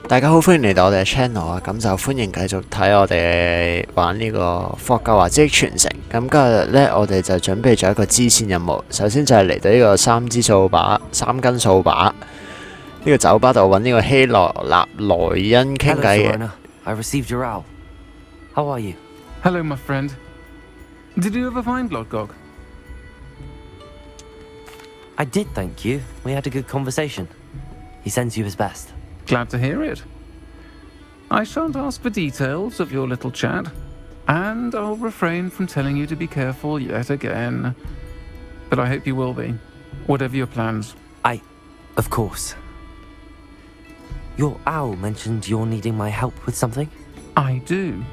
大家好，歡迎嚟到我哋嘅 channel 啊！咁就歡迎繼續睇我哋玩呢個霍格華茲的傳承。咁今日呢，我哋就準備咗一個支線任務。首先就係嚟到呢個3根掃把呢個酒吧度揾呢個希羅納萊恩傾偈嘅。I received your owl. How are you? Hello, my friend. Did you ever find Lodgok? I did, thank you. We had a good conversation. He sends you his best. Glad to hear it. I shan't ask for details of your little chat, and I'll refrain from telling you to be careful yet again. But I hope you will be, whatever your plans. Of course. Your owl mentioned you're needing my help with something? I do.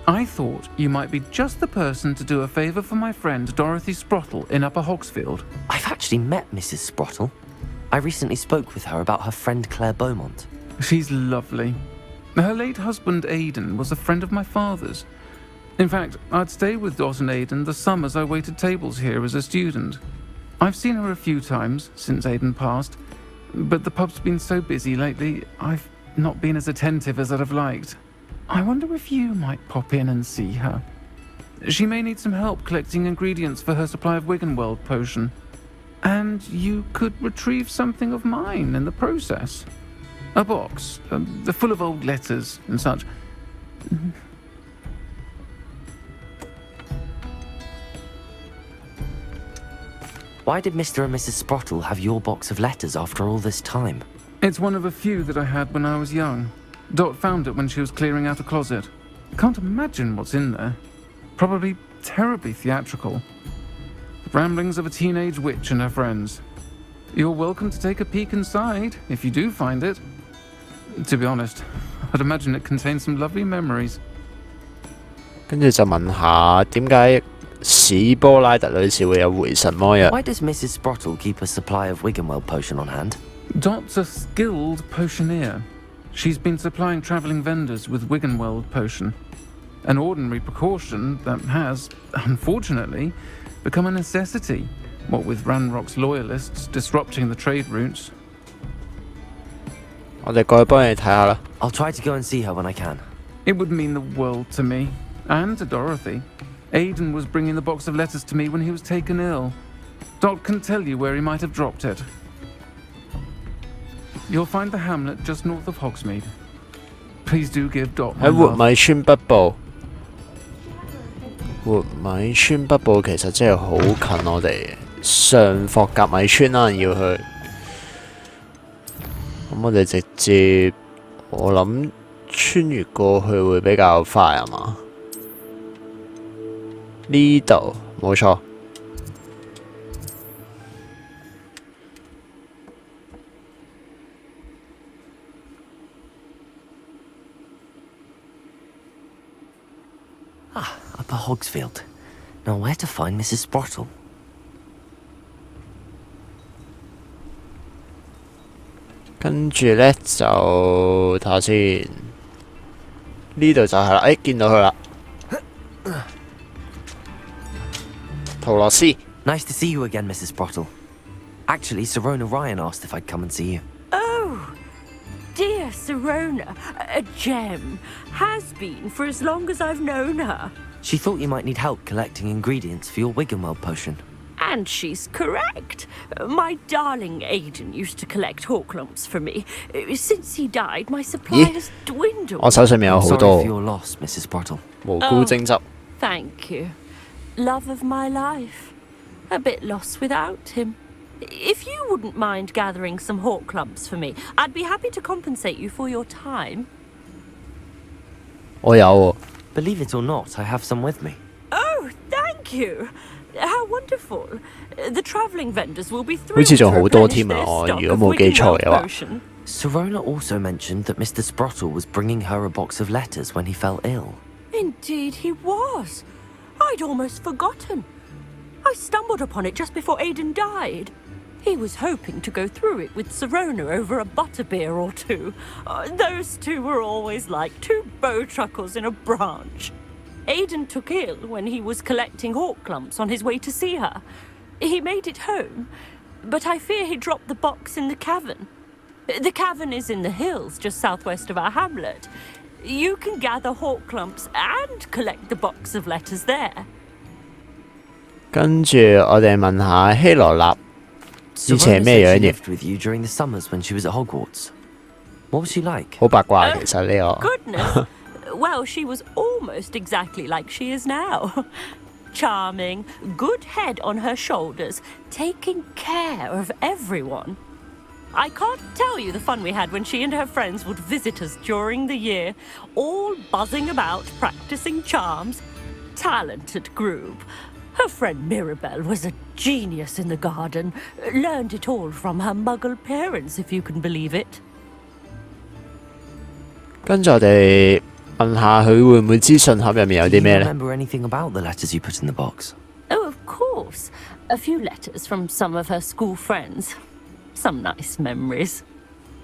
I thought you might be just the person to do a favour for my friend Dorothy Sprottle in Upper Hogsfield. I've actually met Mrs. Sprottle. I recently spoke with her about her friend Claire Beaumont. She's lovely. Her late husband Aidan was a friend of my father's. In fact, I'd stay with Dot and Aidan the summers I waited tables here as a student. I've seen her a few times since Aidan passed, but the pub's been so busy lately, I've not been as attentive as I'd have liked. I wonder if you might pop in and see her. She may need some help collecting ingredients for her supply of Wiggenweld potion. And you could retrieve something of mine in the process. A box, full of old letters and such. Why did Mr. and Mrs. Sprottle have your box of letters after all this time? It's one of a few that I had when I was young. Dot found it when she was clearing out a closet. Can't imagine what's in there. Probably terribly theatrical. The ramblings of a teenage witch and her friends. You're welcome to take a peek inside, if you do find it. To be honest, I'd imagine it contains some lovely memories. 跟住就問下點解史波拉特女士會有回神魔藥？ Why does Mrs. Sprottle keep a supply of Wiggenweld potion on hand? Dot's a skilled potioneer. She's been supplying travelling vendors with Wiggenweld potion. An ordinary precaution that has, unfortunately, become a necessity, what with Ranrock's loyalists disrupting the trade routes. 我哋過去幫你睇下啦。 I'll try to go and see her when I can. It would mean the world to me, and to Dorothy. Aidan was bringing the box of letters to me when he was taken ill. Dot can tell you where he might have dropped it. You'll find the hamlet just north of Hogsmeade. Please do give Dot my 喺活 love. 米村北部。活米村北部其實真係好近我哋上霍格米村啦，要去。咁我哋直接，我諗穿越過去會比較快係嘛？呢度冇錯。Upper Hogsfield. Now where to find Mrs. Sprottle? 跟住呢，就睇下先，呢度就係啦，見到佢啦，陶洛斯。 Nice to see you again, Mrs. Sprottle. Actually, Sirona Ryan asked if I'd come and see you. Oh, dear Sirona, a gem. Has been for as long as I've known her. She thought you might need help collecting ingredients for your Wiggenweld potion. And she's correct. My darling Aidan used to collect Hawklumps for me. Since he died, my supply has dwindled. 我手上面有好 Sorry 多 for your loss, Mrs. Sprottle. 蘑菇精汁。 Thank you. Love of my life. A bit lost without him. If you wouldn't mind gathering some Hawklumps for me, I'd be happy to compensate you for your time. 我有喎。 Believe it or not, I have some with me. Oh, thank you. How wonderful. The travelling vendors will be 好 thrilled 似 to 仲好多 replenish 添啊！ their 我 stock 如 of 果冇記錯 Wiggenweld 嘅話。 potion. Sirona also mentioned that Mr. Sprottle was bringing her a box of letters when he fell ill. Indeed he was. I'd almost forgotten. I stumbled upon it just before Aidan died. He was hoping to go through it with Sirona over a butterbeer or two. Those two were always like two bowtruckles in a branch. Aidan took ill when he was collecting Hawklumps on his way to see her. He made it home, but I fear he dropped the box in the cavern. The cavern is in the hills just southwest of our hamlet. You can gather hawk clumps and collect the box of letters there. 跟住我哋問下希羅納以前係 Serona 咩 said 樣 she 嘅？ lived with you during the summers when she was at Hogwarts. What was she like? 好八卦其實呢個。 Goodness. Well, she was almost exactly like she is now. Charming, good head on her shoulders, taking care of everyone. I can't tell you the fun we had when she and her friends would visit us during the year, all buzzing about, practicing charms. Talented group. Her friend Mirabelle was a genius in the garden. Learned it all from her muggle parents, if you can believe it. 跟住我哋問下佢會唔會知信盒入面有 Do 啲 you 咩呢？ remember anything about the letters you put in the box? Oh, of course. A few letters from some of her school friends. Some nice memories.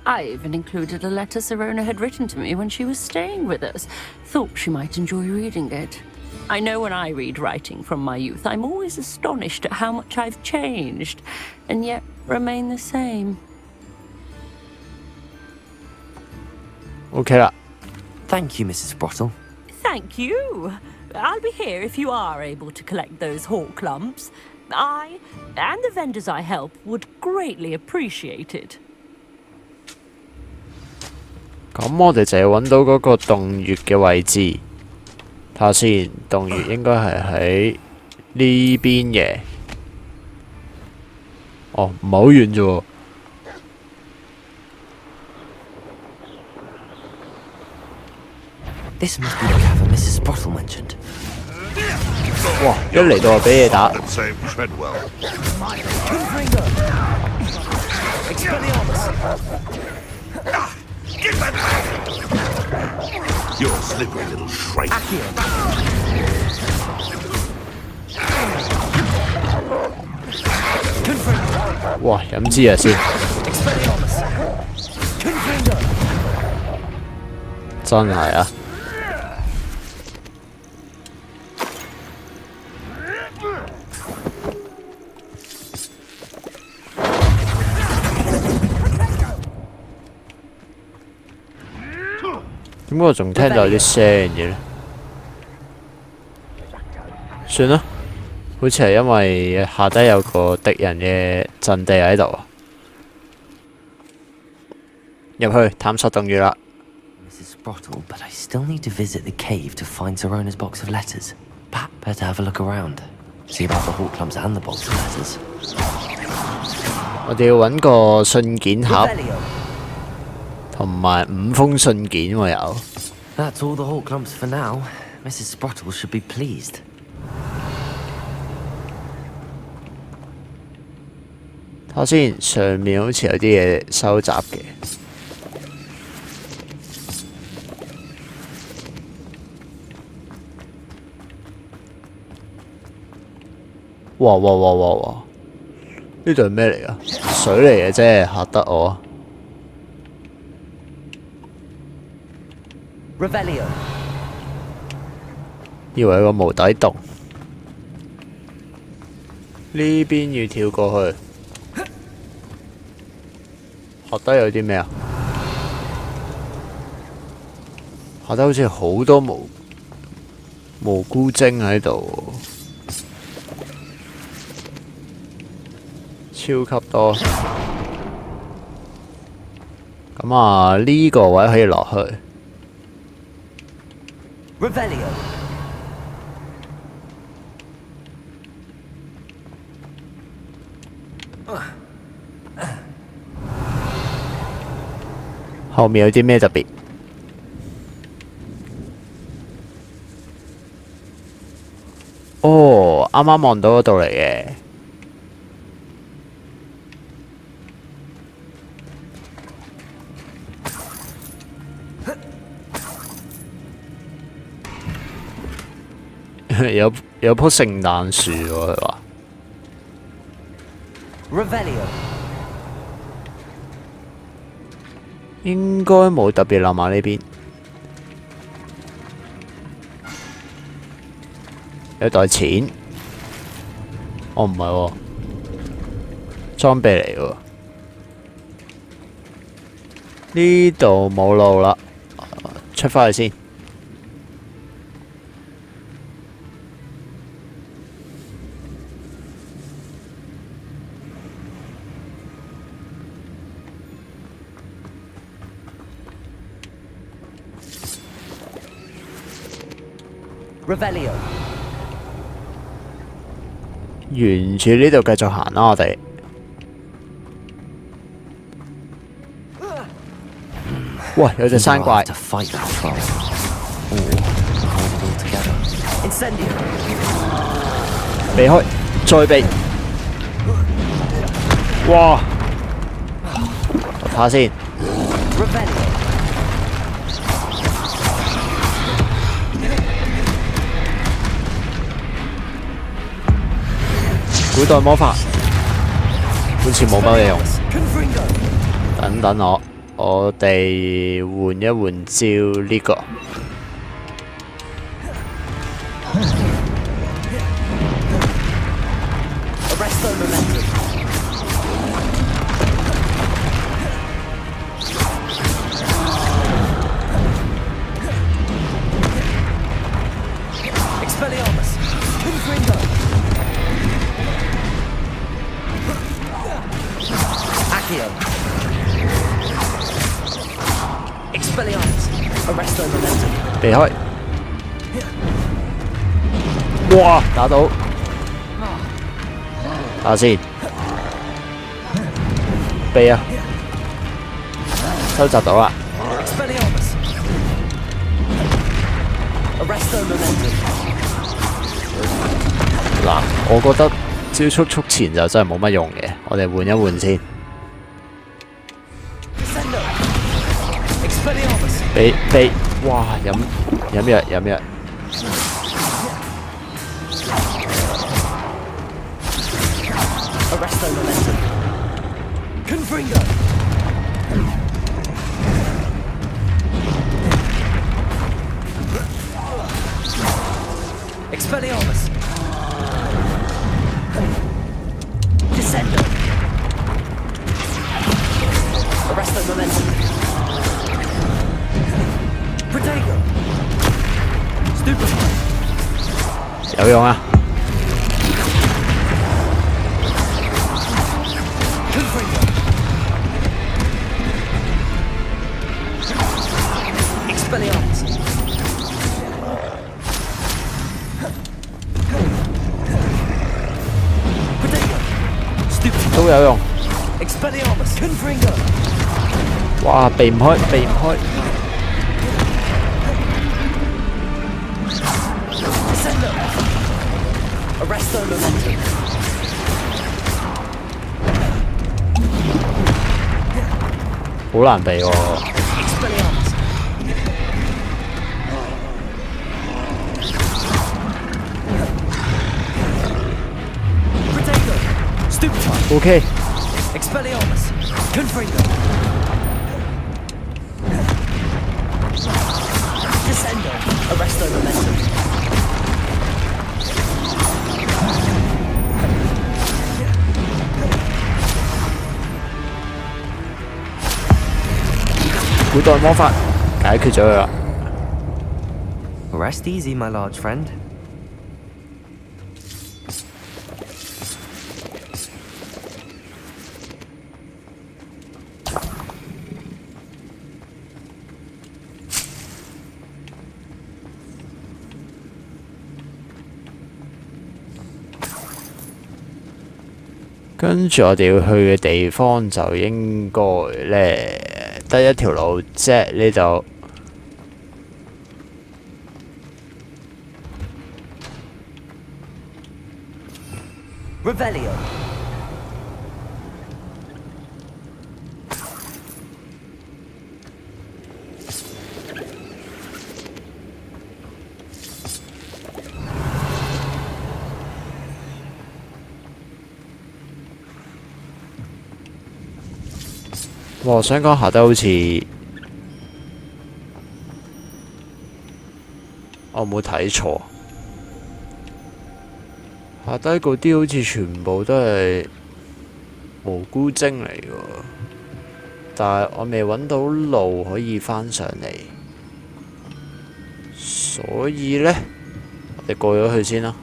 I even included a letter Serona had written to me when she was staying with us. Thought she might enjoy reading it. I know when I read writing from my youth, I'm always astonished at how much I've changed, and yet remain the same. OK 啦， Thank you, Mrs. Sprottle. Thank you. I'll be here if you are able to collect those hawk lumps. I, and the vendors I help, would greatly appreciate it. 咁我哋就要揾到嗰個洞穴嘅位置。睇下先，洞穴應該係喺呢邊嘅。哦，唔係好遠啫喎。 This must be the cavern Mrs. Sprottle mentioned. 哇！一嚟到就俾嘢打。 Same Treadwell. Get that back! You're a slippery little shrike. 哇！飲支藥先。真係啊！ 點解我仲聽到有啲聲嘅呢？算啦，好似係因為下低有個敵人嘅陣地喺度啊！入去探索洞穴啦！ Mrs. Sprottle, but I still need to visit the cave to find Serona's box of letters. Perhaps better have a look around. See about the hawk clumps and the box of letters. 我哋要揾個信件盒，同埋5封信件喎有。 That's all the hawk clumps for now. Mrs. Sprottle should be pleased. 睇下先，上面好似有啲嘢收集嘅。哇哇哇哇哇！呢度係咩嚟噶？水嚟嘅啫，嚇得我。 Revelio. 以為有個無底洞，呢邊要跳過去。下低有啲咩啊？下低好似好多蘑菇精喺度，超級多。咁啊，呢個位可以落去。 Revelio. 後面有啲咩特別？哦，啱啱望到嗰度嚟嘅。有棵聖誕樹喎，佢話。 Revelio. 應該冇特別諗下呢邊。有袋錢，哦唔係喎，裝備嚟喎。呢度冇路啦，出返去先。Revelio。沿住呢度繼續行啦，我哋。喂，有隻山怪。 To fight that troll, or hold it all together. Incendio. 避開，再避。哇！我睇下先。 Revelio. 古代魔法，好似冇乜嘢用。等等我哋換一換招呢個。避開！哇！打到！睇下先，避啊！收集到啦！嗱，我覺得招速前就真係冇乜用嘅，我哋換一換先。避！哇！飲藥。Expelliarmus. Descendo. Arresto momentum. Protego. Stupefy. 有用啊！ Confringo. Expelliarmus. Protego. 都有用。 Expelliarmus. Confringo. 哇！避唔開。 Descendo. Arresto momentum. Expelliarmus 好難避喎。 Expelliarmus. Protego. Stupefy. OK， Expelliarmus. Confringo. Descendo. Arresto momentum.古代魔法解決咗佢啦。 Rest easy, my large friend. 跟住我哋要去嘅地方就應該咧得一條路啫，呢度。 Revelio.我想講下低好似我冇睇錯。 下低嗰啲好似全部都係蘑菇精嚟㗎。但係我未揾到路可以翻上嚟，所以呢，我哋過咗去先啦。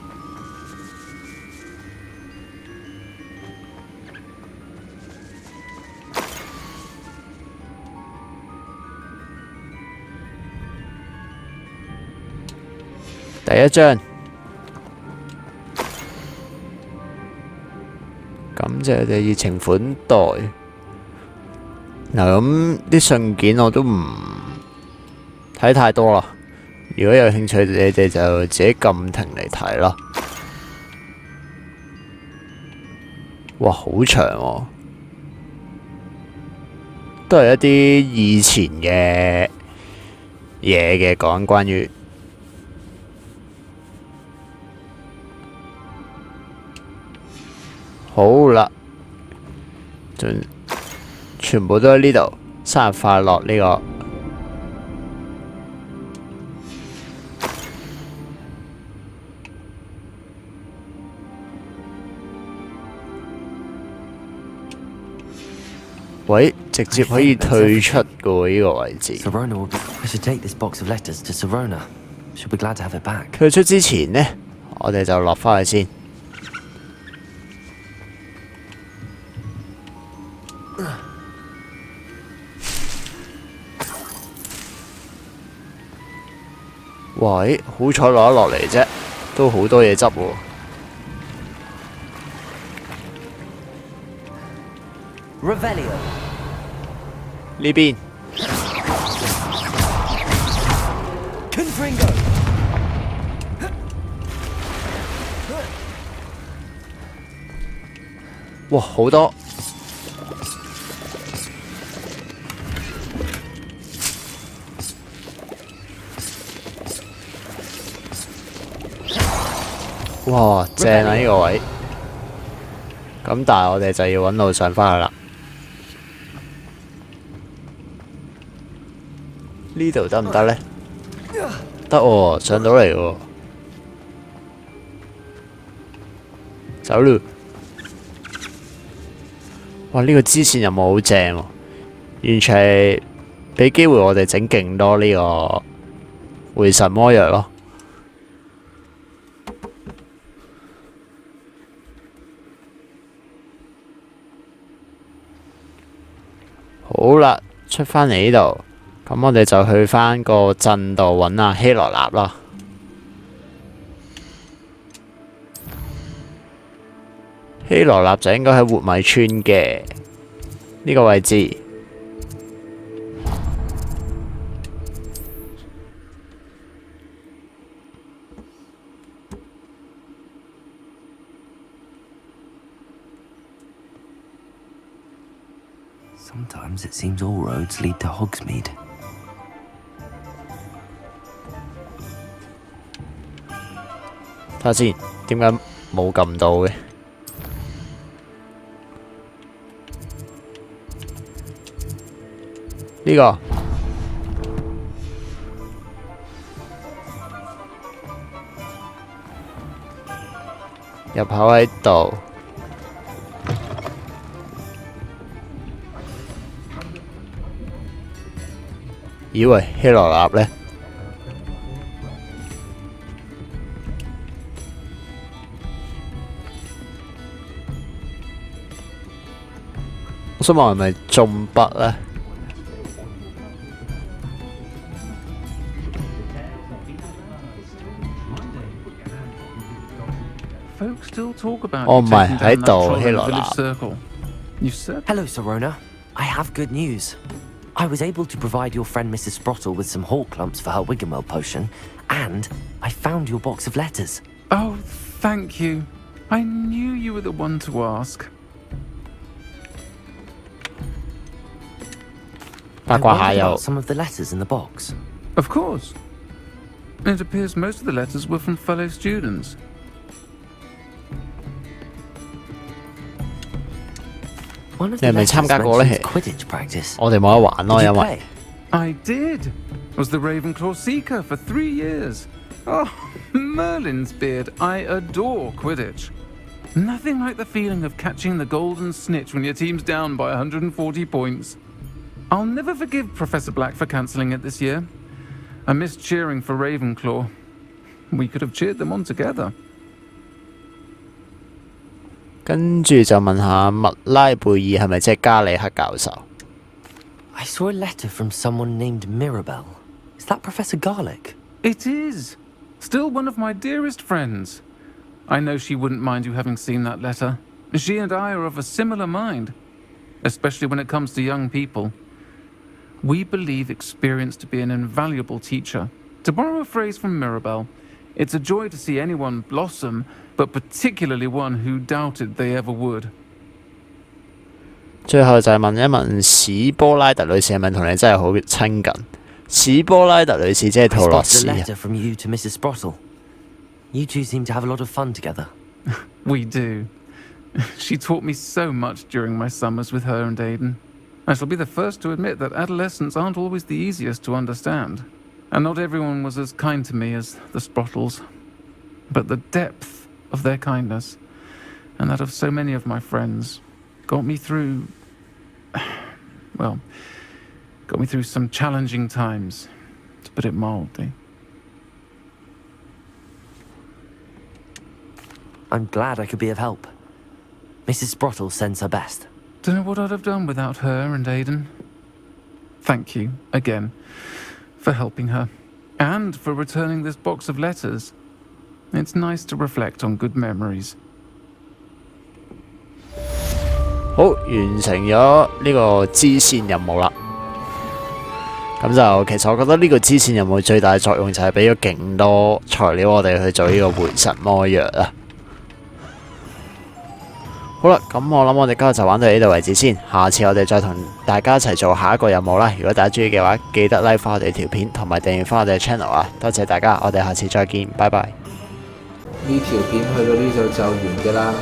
第一張，感謝你熱情款待。嗱，咁啲信件我都唔睇太多啦。如果有興趣，你哋就自己撳停嚟睇啦。哇，好長喎，都係一啲以前嘅嘢嘅，講關於。好啦，全部都喺呢度。生日快樂呢個。喂，直接可以退出嘅喎呢個位置。Sirona will be. I should take this box of letters to Sirona. She'll be glad to have it back. 退出之前呢，我哋就落返去先。喂，好彩攞得落嚟啫，都好多嘢執喎。Revelio. 呢邊。Confringo. 哇，好多！哇，正啊呢個位。咁但係我哋就要揾路上返去啦。呢度得唔得呢？得喎，上到嚟喎。走咯！哇，呢個支線任務好正喎，完全係俾機會我哋整勁多呢個回神魔藥咯。好啦，出返嚟呢度，咁我哋就去返個鎮度揾阿希羅納啦。希羅納就應該喺活米村嘅呢個位置。Sometimes it seems all roads lead to Hogsmeade. 睇下先，點解冇撳到嘅？呢個入口喺度。以為希羅納呢？我想問係咪中筆呢？ Folks still talk about Oh you my, taking down喺 that 度 troll in the希羅 village 納。 circle. You said Hello, Sirona. I have good news. I was able to provide your friend Mrs. Sprottle with some hawk clumps for her Wiggenwell potion, and I found your box of letters. Oh, thank you. I knew you were the one to ask. 八 I 卦下 wondered 又 about some of the letters in the box. Of course. It appears most of the letters were from fellow students. One of 你 the 係咪 letters 參加過呢？ mentions Quidditch practice. 我哋冇得玩咯， Did 因 you 為 play? I did. Was the Ravenclaw Seeker for 3 years. Oh, Merlin's beard. I adore Quidditch. Nothing like the feeling of catching the golden snitch when your team's down by 140 points. I'll never forgive Professor Black for cancelling it this year. I missed cheering for Ravenclaw. We could have cheered them on together. 跟住就問下麥拉貝爾係咪即係加里克教授？ I saw a letter from someone named Mirabelle. Is that Professor Garlick? It is. Still one of my dearest friends. I know she wouldn't mind you having seen that letter. She and I are of a similar mind, especially when it comes to young people. We believe experience to be an invaluable teacher. To borrow a phrase from Mirabelle, it's a joy to see anyone blossom, but particularly one who doubted they ever would. 最後就係問一問史波拉特女士係咪同你真係好親近？史波拉特女士即係 I 陶樂 spotted 斯 a 啊。 letter from you to Mrs. Sprottle. You two seem to have a lot of fun together. We do. She taught me so much during my summers with her and Aidan. I shall be the first to admit that adolescents aren't always the easiest to understand, and not everyone was as kind to me as the Sprottles. But the depth of their kindness, and that of so many of my friends, got me through some challenging times, to put it mildly. I'm glad I could be of help. Mrs. Sprottle sends her best. Don't know what I'd have done without her and Aidan. Thank you, again, for helping her, and for returning this box of letters. It's nice to reflect on good memories. 好，完成咗呢個支線任務啦。咁就其實我覺得呢個支線任務最大嘅作用就係俾咗勁多材料我哋去做呢個回神魔藥啊。好啦，咁我諗我哋今日就玩到呢度為止先，下次我哋再同大家一齊做下一個任務啦。如果大家中意嘅話，記得 like 翻我哋條片同埋訂閱翻我哋嘅 channel 啊！多謝大家，我哋下次再見，拜拜。呢條片去到呢度就完嘅啦，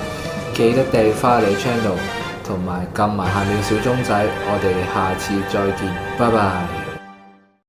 記得訂翻我哋 channel 同埋撳埋下面小鐘仔，我哋下次再見，拜拜。